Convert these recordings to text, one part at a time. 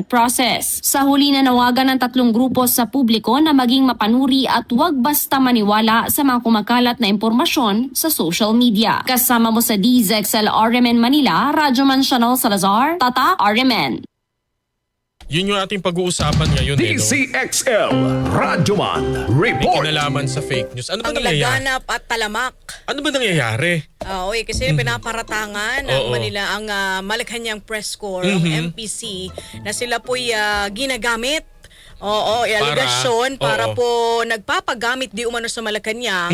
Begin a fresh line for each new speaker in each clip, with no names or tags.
process. Sa huli na nawagan ng 3 grupo sa publiko na maging mapanuri at huwag basta maniwala sa mga kumakalat na impormasyon sa social media. Kasama mo sa DZXL RMN Manila, Radyoman Chanel Salazar, Tata RMN.
Yun yung ating pag-uusapan ngayon.
DZXL Radyoman
May
Report.
kinalaman sa fake news. Ano ba
Ang
nangyayari?
laganap at talamak.
Ano ba nangyayari?
Kasi pinaparatangan ng Manila ang Malacanang Press Corps, ang MPC, na sila po'y ginagamit. Alegasyon para po nagpapagamit di umano sa Malacanang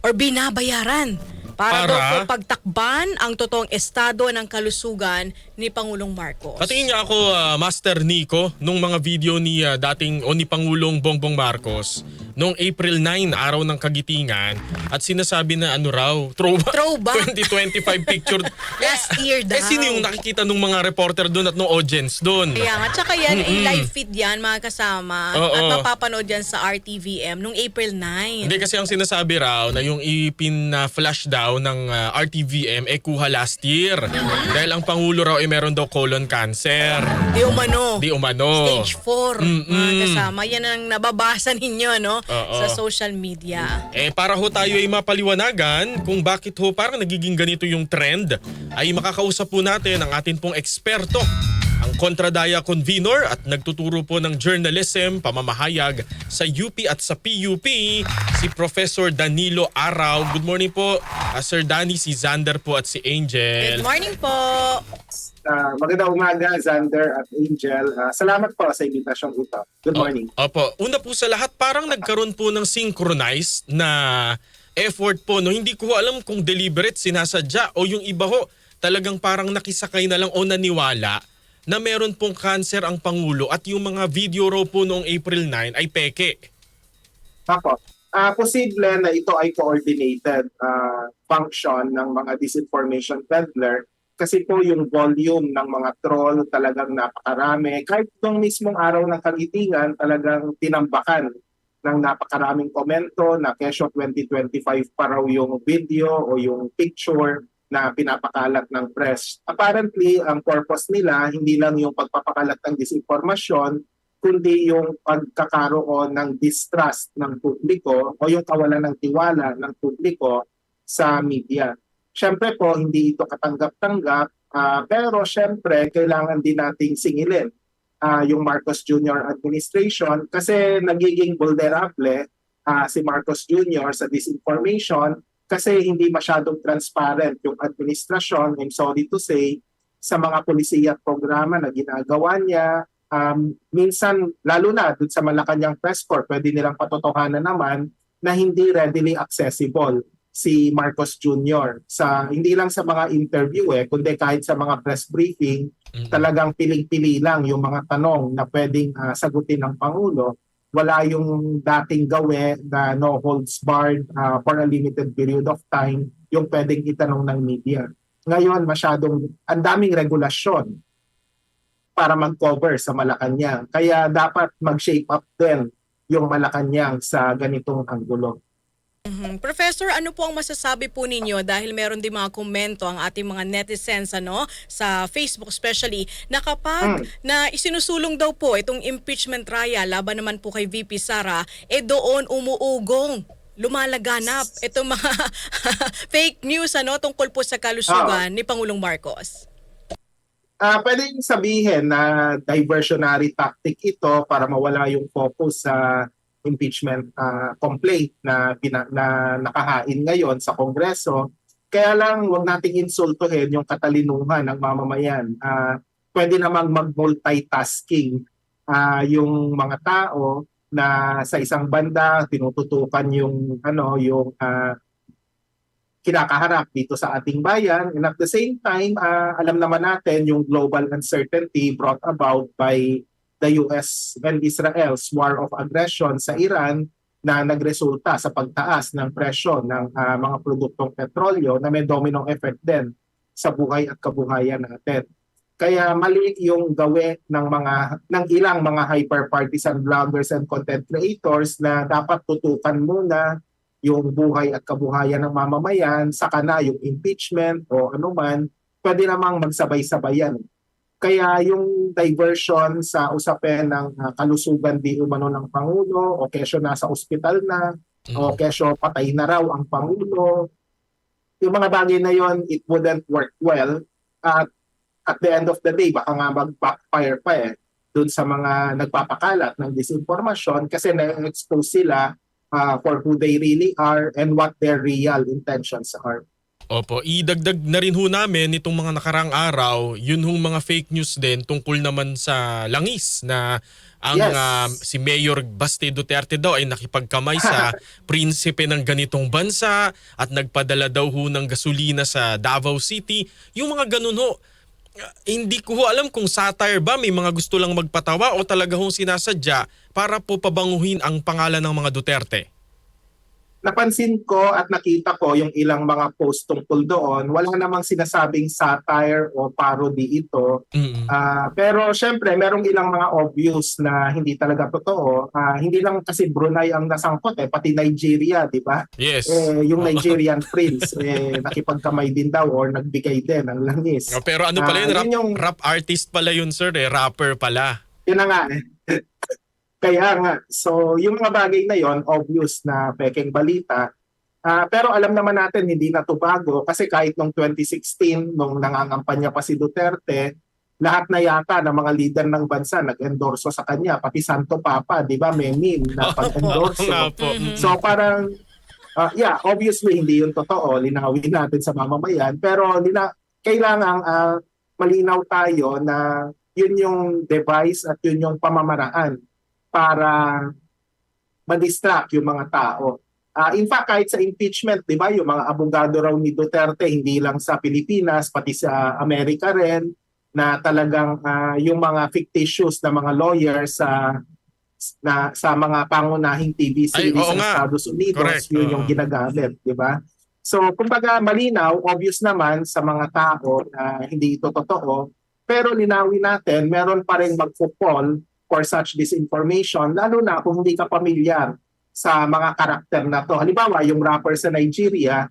or binabayaran para daw po pagtakban ang totoong estado ng kalusugan ni Pangulong Marcos.
Patingin niya ako, Master Nico, nung mga video ni dating o ni Pangulong Bongbong Marcos noong April 9, araw ng Kagitingan, at sinasabi na ano raw,
Throwback.
2025 picture.
Last year daw.
Sino yung nakikita ng mga reporter doon at ng audience doon?
Kaya nga, tsaka yan, live feed yan mga kasama at mapapanood yan sa RTVM nung April 9.
Hindi, kasi ang sinasabi raw na yung ipin-flash daw ng RTVM kuha last year. Dahil ang Pangulo raw meron daw colon cancer.
Di umano. Stage 4 mga kasama. Yan ang nababasa ninyo sa social media.
Para ho tayo ay mapaliwanagan kung bakit ho parang nagiging ganito yung trend, ay makakausap po natin ang atin pong eksperto, ang Kontradaya Convenor at nagtuturo po ng journalism, pamamahayag sa UP at sa PUP, si Professor Danilo Araw. Good morning po, Sir Danny, si Xander po at si Angel.
Good morning po.
Magandang umaga, Xander at Angel. Salamat po sa invitasyon ito. Good morning.
Opo. Una po sa lahat, parang nagkaroon po ng synchronized na effort po. No? Hindi ko alam kung deliberate, sinasadya, o yung iba ho, talagang parang nakisakay na lang o naniwala na meron pong cancer ang Pangulo at yung mga video raw po noong April 9 ay peke.
Ako, posible na ito ay coordinated function ng mga disinformation peddler kasi po yung volume ng mga troll talagang napakarami. Kahit itong mismong araw ng Kagitingan, talagang tinambakan ng napakaraming komento na kesyo 2025 pa raw yung video o yung picture na pinapakalat ng press. Apparently, ang purpose nila hindi lang yung pagpapakalat ng disinformasyon, kundi yung pagkakaroon ng distrust ng publiko o yung kawalan ng tiwala ng publiko sa media. Siyempre po, hindi ito katanggap-tanggap, pero siyempre, kailangan din nating singilin yung Marcos Jr. administration kasi nagiging vulnerable si Marcos Jr. sa disinformation kasi hindi masyadong transparent yung administrasyon, I'm sorry to say, sa mga polisiya at programa na ginagawa niya. Minsan, lalo na dun sa Malacanang Press Corps, pwede nilang patotohanan naman na hindi readily accessible si Marcos Jr. Hindi lang sa mga interview kundi kahit sa mga press briefing, talagang piling-pili lang yung mga tanong na pwedeng sagutin ng Pangulo. Wala yung dating gawe na no holds barred for a limited period of time yung pwedeng itanong ng media. Ngayon, ang daming regulasyon para mag-cover sa Malacanang. Kaya dapat mag-shape up din yung Malacanang sa ganitong anggulo.
Professor, ano po ang masasabi po ninyo dahil meron din mga komento ang ating mga netizens sa Facebook especially na kapag na isinusulong daw po itong impeachment trial laban naman po kay VP Sara, doon umuugong lumalaganap itong mga fake news tungkol po sa kalusugan ni Pangulong Marcos.
Pwedeng sabihin na diversionary tactic ito para mawala yung focus sa impeachment complaint na nakahain ngayon sa Kongreso. Kaya lang wag nating insultuhin yung katalinuhan ng mamamayan. Pwede namang mag-multitasking yung mga tao na sa isang banda tinututukan yung kinakaharap dito sa ating bayan, and at the same time alam naman natin yung global uncertainty brought about by the US and Israel's war of aggression sa Iran na nagresulta sa pagtaas ng presyo ng mga produktong petrolyo na may domino effect din sa buhay at kabuhayan natin. Kaya mali yung gawe ng ilang mga hyper-partisan bloggers and content creators na dapat tutukan muna yung buhay at kabuhayan ng mamamayan, saka na yung impeachment o anuman, pwede namang magsabay-sabayan. Kaya yung diversion sa usapin ng kalusugan di umano ng Pangulo o kesyo nasa ospital na o kesyo patay na raw ang Pangulo, yung mga bagay na yon, it wouldn't work well. At the end of the day, baka nga mag-backfire pa dun sa mga nagpapakalat ng disinformation kasi na-expose sila for who they really are and what their real intentions are.
Opo, idagdag na rin ho namin itong mga nakarang araw, yun hong mga fake news din tungkol naman sa langis na ang
Yes.
si Mayor Baste Duterte daw ay nakipagkamay sa prinsipe ng ganitong bansa at nagpadala daw ho ng gasolina sa Davao City. Yung mga ganun ho, hindi ko ho alam kung satire ba, may mga gusto lang magpatawa o talaga hong sinasadya para po pabanguhin ang pangalan ng mga Duterte.
Napansin ko at nakita ko yung ilang mga post tungkol doon, wala namang sinasabing satire o parody ito. Pero syempre, merong ilang mga obvious na hindi talaga totoo. Hindi lang kasi Brunei ang nasangkot pati Nigeria, di ba?
Yes.
Yung Nigerian prince, nakipagkamay din daw or nagbigay din ng langis.
Pero ano pala yun,
yun yung,
rap artist pala yun sir, rapper pala.
yun na nga Kaya nga, so yung mga bagay na yon obvious na peking balita. Pero alam naman natin hindi na to bago kasi kahit noong 2016 nung nangangampanya pa si Duterte, lahat na yata ng mga leader ng bansa nag-endorso sa kanya, pati Santo Papa, di ba, may meme na pag-endorso. So parang obviously hindi yun totoo, linawin natin sa mamamayan, pero kailangan malinaw tayo na yun yung device at yun yung pamamaraan para ma-distract yung mga tao. In fact, kahit sa impeachment, di ba, yung mga abogado raw ni Duterte, hindi lang sa Pilipinas, pati sa Amerika rin, na talagang yung mga fictitious na mga lawyers sa mga pangunahing TV series sa Estados Unidos, correct. Yun yung ginagamit, di ba? So, kumbaga malinaw, obvious naman sa mga tao na hindi ito totoo, pero linawin natin, meron pa rin mag-fall for such disinformation, lalo na kung hindi ka pamilyar sa mga karakter na to. Halimbawa, yung rapper sa Nigeria,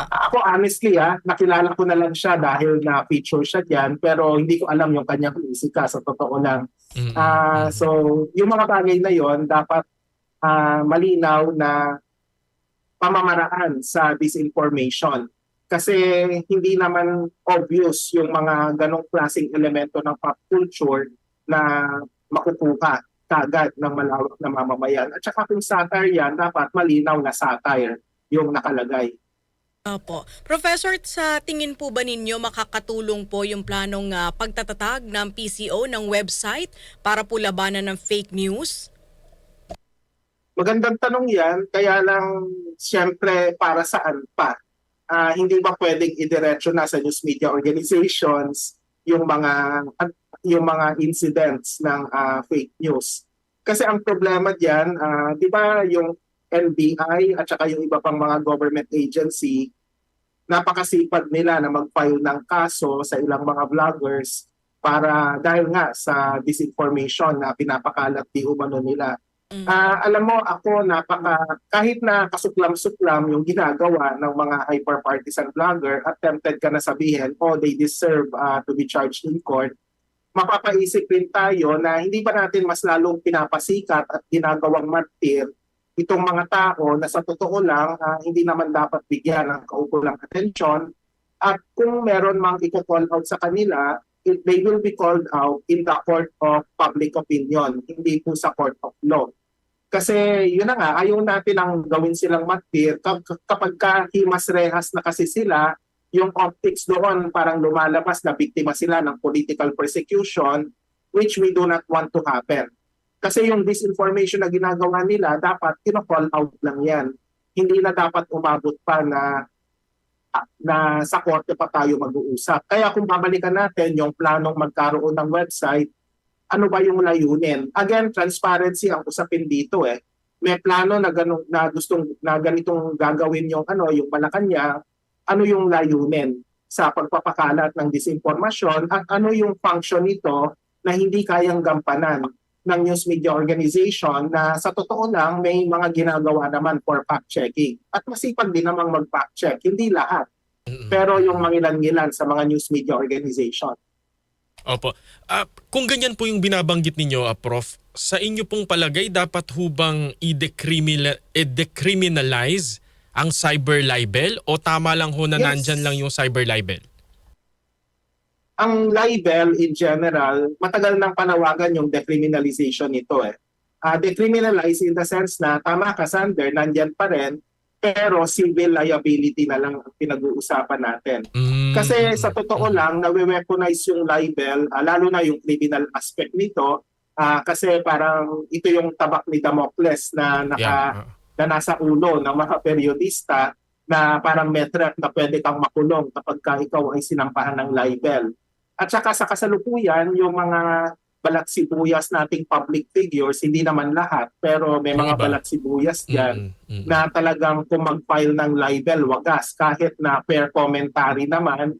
ako honestly, nakilala ko na lang siya dahil na-feature siya dyan, pero hindi ko alam yung kanyang musika, sa totoo lang. So, yung mga bagay na yon dapat malinaw na pamamaraan sa disinformation. Kasi hindi naman obvious yung mga ganong klaseng elemento ng pop culture na makukuha kagad ng malawak na mamamayan. At saka kung satire yan, dapat malinaw na satire yung nakalagay.
Opo. Professor, sa tingin po ba ninyo makakatulong po yung planong pagtatatag ng PCO ng website para po labanan ng fake news?
Magandang tanong yan, kaya lang siyempre para saan pa? Hindi ba pwedeng idiretso na sa news media organizations yung mga incidents ng fake news? Kasi ang problema diyan, di ba yung NBI at saka yung iba pang mga government agency, napakasipag nila na mag-file ng kaso sa ilang mga vloggers para dahil nga sa disinformation na pinapakalat di umano nila. Alam mo ako, kahit na kasuklam-suklam yung ginagawa ng mga hyper-partisan vlogger, attempted ka na sabihin, they deserve to be charged in court, mapapaisip rin tayo na hindi ba natin mas lalong pinapasikat at ginagawang martir itong mga tao na sa totoo lang hindi naman dapat bigyan ng kaukulang atensyon, at kung meron mang i-call out sa kanila, they will be called out in the court of public opinion, hindi po sa court of law. Kasi yun na nga, ayaw natin ang gawin silang martir kapag himas-rehas na kasi sila, yung optics doon parang lumalabas na biktima sila ng political persecution, which we do not want to happen. Kasi yung disinformation na ginagawa nila, dapat kino-call out lang yan. Hindi na dapat umabot pa na sa korte pa tayo mag-uusap. Kaya kung babalikan natin yung planong magkaroon ng website, ano ba yung layunin? Again, transparency ang usapin dito May plano na ganitong gagawin yung Malacanang, ano yung layunin sa pagpapakalat ng disinformasyon at ano yung function nito na hindi kayang gampanan ng news media organization na sa totoo lang may mga ginagawa naman for fact-checking. At masipag din namang mag-fact-check, hindi lahat. Pero yung mangilan-ngilan sa mga news media organization.
Opo. Kung ganyan po yung binabanggit ninyo, Prof, sa inyo pong palagay, dapat hubang i-decriminalize ang cyber libel o tama lang ho na
Yes.
nandyan lang yung cyber libel?
Ang libel in general, matagal nang panawagan yung decriminalization nito eh. Decriminalize in the sense na tama ka Sander, nandyan pa rin, pero civil liability na lang ang pinag-uusapan natin. Kasi sa totoo lang, nawe-weaponize yung libel, lalo na yung criminal aspect nito, kasi parang ito yung tabak ni Damocles na na nasa ulo ng mga periodista na parang may threat na pwede kang makulong kapag ikaw ay sinampahan ng libel. At saka sa kasalukuyan, yung mga balaksibuyas nating public figures, hindi naman lahat, pero may
Yung
mga
iba.
balaksibuyas dyan na talagang kung mag-file ng libel, wagas, kahit na fair commentary naman,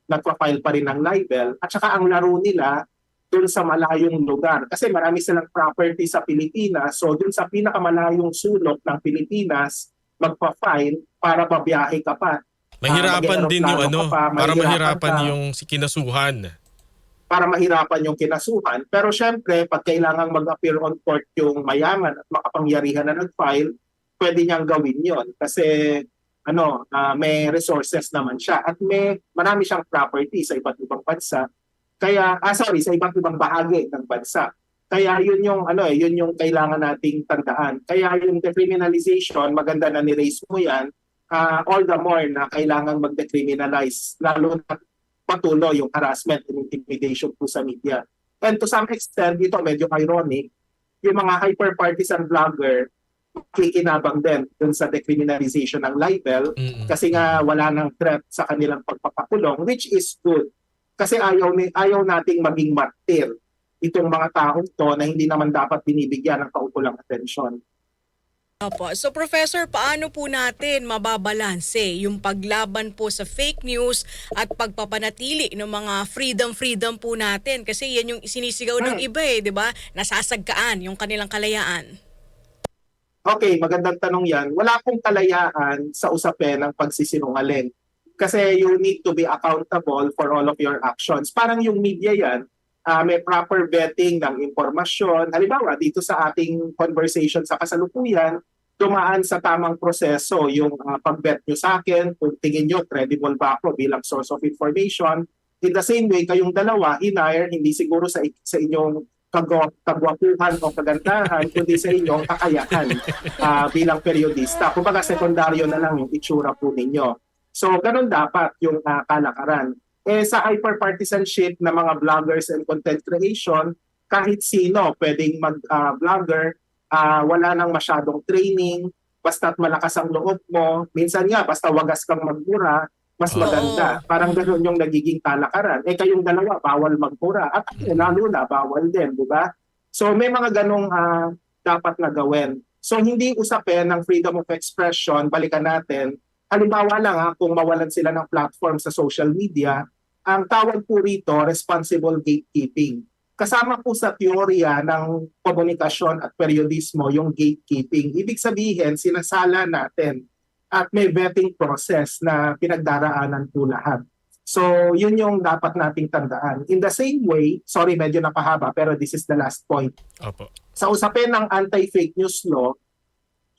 nagpa-file pa rin ng libel. At saka ang laro nila, dun sa malayong lugar. Kasi marami silang property sa Pilipinas, so dun sa pinakamalayong sulok ng Pilipinas, magpa-file para babiyahe ka pa.
Mahirapan din yung
mag-eeroplano ka pa,
para mahirapan
ka,
yung kinasuhan.
para mahirapan yung kinasuhan. Pero syempre, pag kailangang mag-appear on court yung mayaman at makapangyarihan na nag-file, pwede niyang gawin yon kasi may resources naman siya at marami siyang property sa iba't ibang bansa. Kaya sa iba't ibang bahagi ng bansa. Kaya yun yung kailangan nating tandaan. Kaya yung decriminalization, maganda na ni-raise mo yan, all the more na kailangan mag-decriminalize, lalo na patuloy yung harassment and intimidation po sa media. And to some extent, dito medyo ironic, yung mga hyper-partisan vlogger, kikinabang din dun sa decriminalization ng libel kasi nga wala nang threat sa kanilang pagpapakulong, which is good. Kasi ayaw nating maging martir itong mga taong to na hindi naman dapat binibigyan ng kaukulang atensyon.
Opo. So Professor, paano po natin mababalanse yung paglaban po sa fake news at pagpapanatili ng mga freedom po natin? Kasi yan yung sinisigaw ng iba di ba? Nasasagkaan yung kanilang kalayaan.
Okay, magandang tanong yan. Wala pong kalayaan sa usapin ng pagsisinungaling. Kasi you need to be accountable for all of your actions. Parang yung media yan, may proper vetting ng impormasyon. Halimbawa, dito sa ating conversation sa kasalukuyan, dumaan sa tamang proseso yung pag-vet nyo sa akin, kung tingin nyo credible ba ako bilang source of information. In the same way, kayong dalawa, hinire, hindi siguro sa inyong kagwapuhan o kagandahan, kundi sa inyong kakayahan bilang periodista. Kumbaga, sekundaryo na lang yung itsura po ninyo. So, ganun dapat yung kalakaran. Sa hyper-partisanship na mga vloggers and content creation, kahit sino pwedeng mag-vlogger, wala nang masyadong training, basta't malakas ang loob mo. Minsan nga, basta wagas kang magmura, mas maganda. Parang gano'n yung nagiging kalakaran. Kayong dalawa, bawal magmura. At lalo na, bawal din, di ba? So may mga ganong dapat na gawin. So hindi usapin ng freedom of expression, balikan natin. Halimbawa lang kung mawalan sila ng platform sa social media, ang tawag po rito, responsible gatekeeping. Kasama po sa teorya ng komunikasyon at periodismo yung gatekeeping. Ibig sabihin, sinasala natin at may vetting process na pinagdaraanan po lahat. So, yun yung dapat nating tandaan. In the same way, sorry medyo napahaba pero this is the last point.
Opo.
Sa usapin ng anti-fake news law,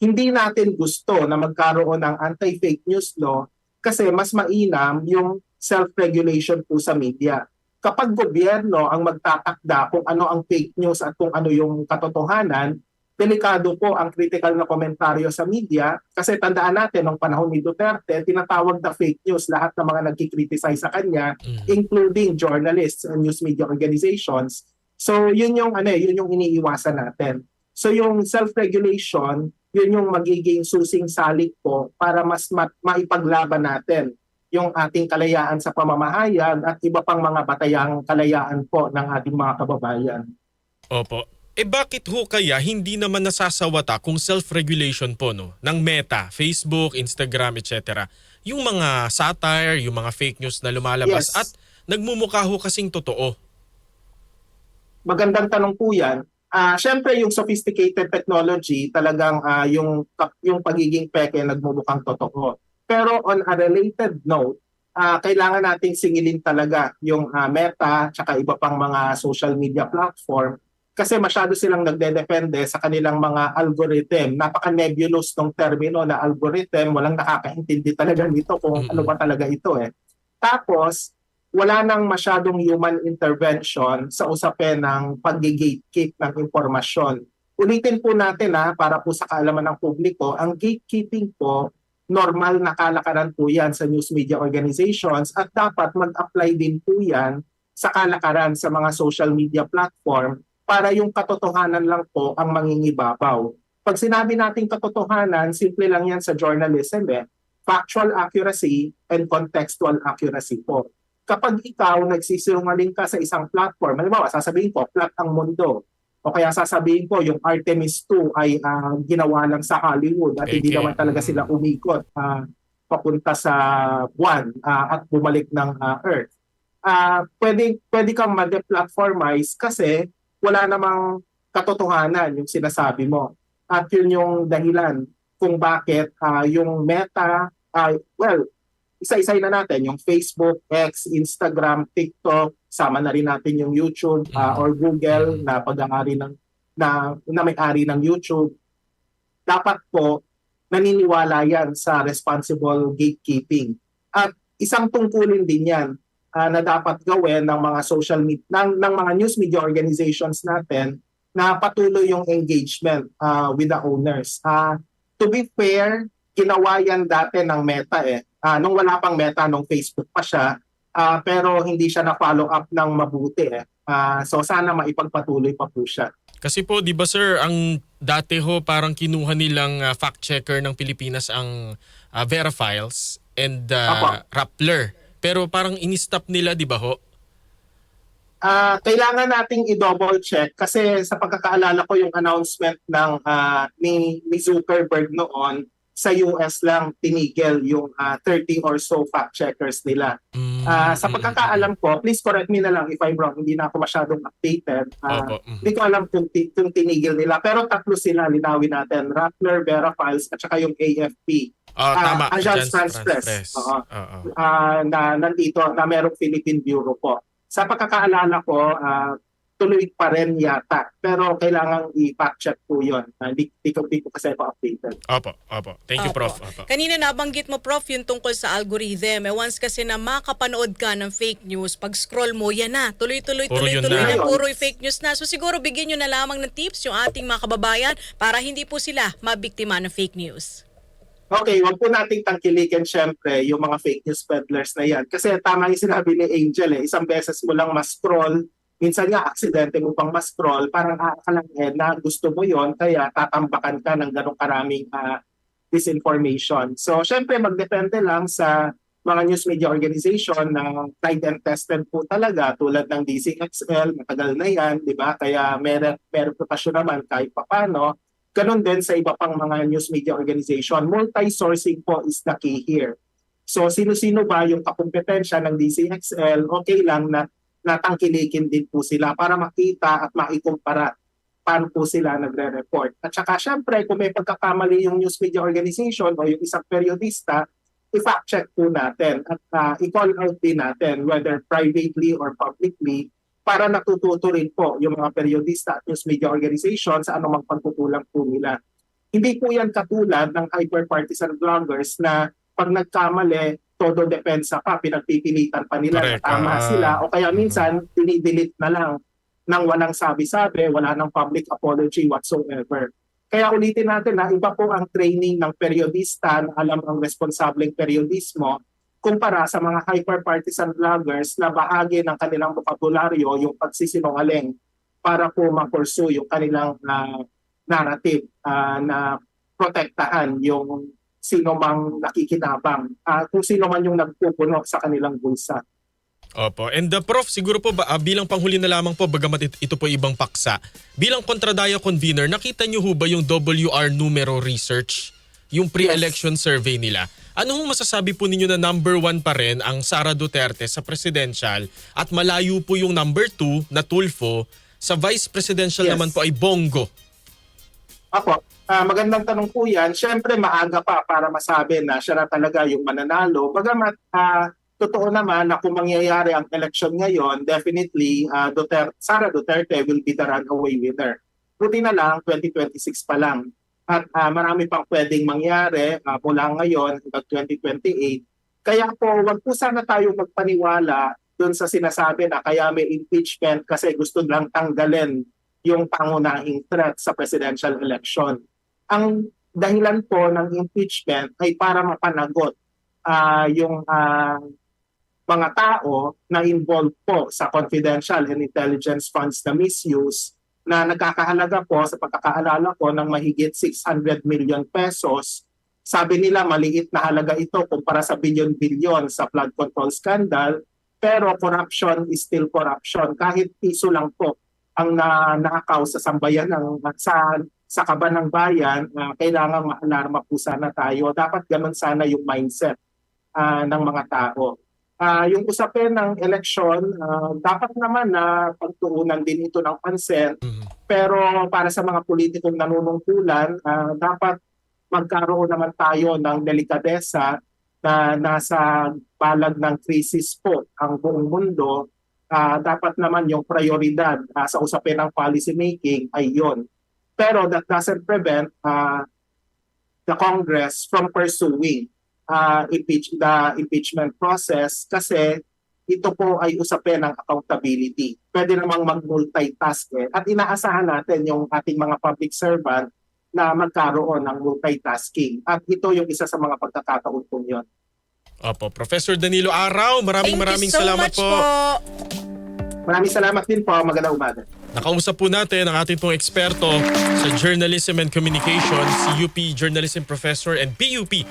hindi natin gusto na magkaroon ng anti-fake news law kasi mas mainam yung self-regulation po sa media. Kapag gobyerno ang magtatakda kung ano ang fake news at kung ano yung katotohanan, delikado po ang critical na komentaryo sa media kasi tandaan natin nung panahon ni Duterte, tinatawag na fake news lahat ng mga nagkikriticize sa kanya, including journalists and news media organizations. So yun yung iniiwasan natin. So yung self-regulation, yun yung magiging susing salik po para mas maipaglaban natin yung ating kalayaan sa pamamahayag at iba pang mga batayang kalayaan po ng ating mga kababayan.
Opo. Bakit ho kaya hindi naman nasasawata kung self-regulation po ng Meta, Facebook, Instagram, etc. Yung mga satire, yung mga fake news na lumalabas at nagmumukha ho kasing totoo?
Magandang tanong po yan. Siyempre yung sophisticated technology talagang yung pagiging peke nagmumukhang totoo. Pero on a related note, kailangan nating singilin talaga yung Meta tsaka iba pang mga social media platform kasi masyado silang nagdedepende sa kanilang mga algorithm. Napaka-nebulous ng termino na algorithm, walang nakakaintindi talaga nito kung ano ba talaga ito eh. Tapos, wala nang masyadong human intervention sa usapin ng pag-gatekeep ng impormasyon. Ulitin po natin para po sa kaalaman ng publiko, ang gatekeeping po, normal na kalakaran po yan sa news media organizations at dapat mag-apply din po yan sa kalakaran sa mga social media platform para yung katotohanan lang po ang mangingibabaw. Pag sinabi nating katotohanan, simple lang yan sa journalism factual accuracy and contextual accuracy po. Kapag ikaw nagsisinungaling ka sa isang platform, halimbawa sasabihin ko, flat ang mundo. O kaya sasabihin ko, yung Artemis 2 ay ginawa lang sa Hollywood at hindi naman talaga sila umikot papunta sa buwan at bumalik ng Earth. Pwede kang ma-deplatformize kasi wala namang katotohanan yung sinasabi mo. At yun yung dahilan kung bakit yung Meta, isa-isay na natin yung Facebook, X, Instagram, TikTok, sama na rin natin yung YouTube or Google na pag-aari na may-ari ng YouTube. Dapat po naniniwala yan sa responsible gatekeeping. At isang tungkulin din yan na dapat gawin ng mga social media ng mga news media organizations natin na patuloy yung engagement with the owners. To be fair, ginawa yan dati ng Meta nung wala pang Meta, nung Facebook pa siya, pero hindi siya na-follow up ng mabuti so sana maipagpatuloy pa po siya.
Kasi po, di ba sir, ang dati ho parang kinuha nilang fact-checker ng Pilipinas ang Verifiles and Rappler. Pero parang in-stop nila, di ba ho?
Kailangan nating i-double check kasi sa pagkakaalala ko yung announcement ng ni Zuckerberg noon, sa US lang tinigil yung 30 or so fact-checkers nila. Sa pagkakaalam ko, please correct me na lang if I'm wrong, hindi na ako masyadong updated. Hindi ko alam kung tinigil nila. Pero tatlo sila, linawin natin. Rappler, Verifiles, at saka yung AFP.
Tama.
Agence France Press. Na nandito, na merong Philippine Bureau po. Sa pagkakaalala ko, tuloy pa rin yata. Pero kailangan i-fact check po yun. Hindi ko kasi ako updated.
Opo. Thank you, Prof. Opo.
Kanina nabanggit mo, Prof, yung tungkol sa algorithm. Once kasi na makapanood ka ng fake news, pag scroll mo, yan na. Tuloy-tuloy na. Puro fake news na. So siguro bigyan nyo na lamang ng tips yung ating mga kababayan para hindi po sila mabiktima ng fake news.
Okay, wag po nating tangkilikin syempre yung mga fake news peddlers na yan. Kasi tama yung sinabi ni Angel isang beses mo lang ma-scroll, minsan nga aksidente mo pang ma-scroll, parang akala na gusto mo yon kaya tatambakan ka ng ganong karaming disinformation. So syempre magdepende lang sa mga news media organization na tried and tested po talaga tulad ng DCXL, matagal na yan, di ba? Kaya meron reputasyon naman kahit papano. Ganon din sa iba pang mga news media organization. Multi-sourcing po is the key here. So sino-sino ba yung kakumpetensya ng DCXL, okay lang na natangkilikin din po sila para makita at maikumpara paano po sila nagre-report. At saka syempre kung may pagkakamali yung news media organization o yung isang periodista, i-fact check po natin at i-call out din natin whether privately or publicly para natututo rin po yung mga periodista at news media organization sa anumang pagkukulang po nila. Hindi po yan katulad ng hyper-partisan bloggers na pag nagkamali, todo depensa pa, pinagpipilitan pa nila na tama sila o kaya minsan dinidelete na lang nang walang sabi-sabi, wala ng public apology whatsoever. Kaya ulitin natin na iba po ang training ng periodista na alam ang responsableng periodismo kumpara sa mga hyper-partisan bloggers na bahagi ng kanilang bokabularyo yung pagsisinungaling para po ma-pursue yung kanilang narrative na protektahan yung sino mang nakikinabang, kung sino man yung nagpupuno sa kanilang bulsa.
Opo. And Prof, siguro po ba, bilang panghuli na lamang po, bagamat ito po ibang paksa, bilang kontradaya convener, nakita niyo ho ba yung WR numero research? Yung pre-election survey nila. Ano ho masasabi po ninyo na number 1 pa rin ang Sara Duterte sa presidential at malayo po yung number 2 na Tulfo, sa vice presidential naman po ay Bongo?
Ako, magandang tanong po yan. Siyempre maaga pa para masabi na siya na talaga yung mananalo. Bagamat totoo naman na kung mangyayari ang election ngayon, definitely Sara Duterte will be the runaway winner. Buti na lang, 2026 pa lang. At marami pang pwedeng mangyari mula ngayon hanggang 2028. Kaya po, wag po sana tayo magpaniwala dun sa sinasabi na kaya may impeachment kasi gusto lang tanggalin yung pangunahing threat sa presidential election. Ang dahilan po ng impeachment ay para mapanagot yung mga tao na involved po sa confidential and intelligence funds na misuse na nagkakahalaga po sa pagkakaalala ko ng mahigit 600 million pesos. Sabi nila maliit na halaga ito kumpara sa bilyon-bilyon sa flood control scandal, pero corruption is still corruption. Kahit piso lang po ang naakaw sa sambayan sa kaban ng bayan, kailangan ma-alarma po sana tayo. Dapat ganun sana yung mindset ng mga tao. Yung usapin ng eleksyon, dapat naman na pagtuunan din ito ng pansin. Pero para sa mga politikong nanunungkulan, dapat magkaroon naman tayo ng delikadesa na nasa balag ng krisis po ang buong mundo. Dapat naman yung prioridad sa usapin ng policy making ay yon. Pero that doesn't prevent the Congress from pursuing the impeachment process kasi ito po ay usapin ng accountability. Pwede namang mag-multitask at inaasahan natin yung ating mga public servant na magkaroon ng multitasking. At ito yung isa sa mga pagkakataon po yun.
Opo, Professor Danilo Araw, maraming
Thank you so
salamat
much
po.
Maraming salamat din po. Magandang umaga.
Nakausap po natin ang ating pong eksperto sa Journalism and Communication, si UP Journalism Professor and PUP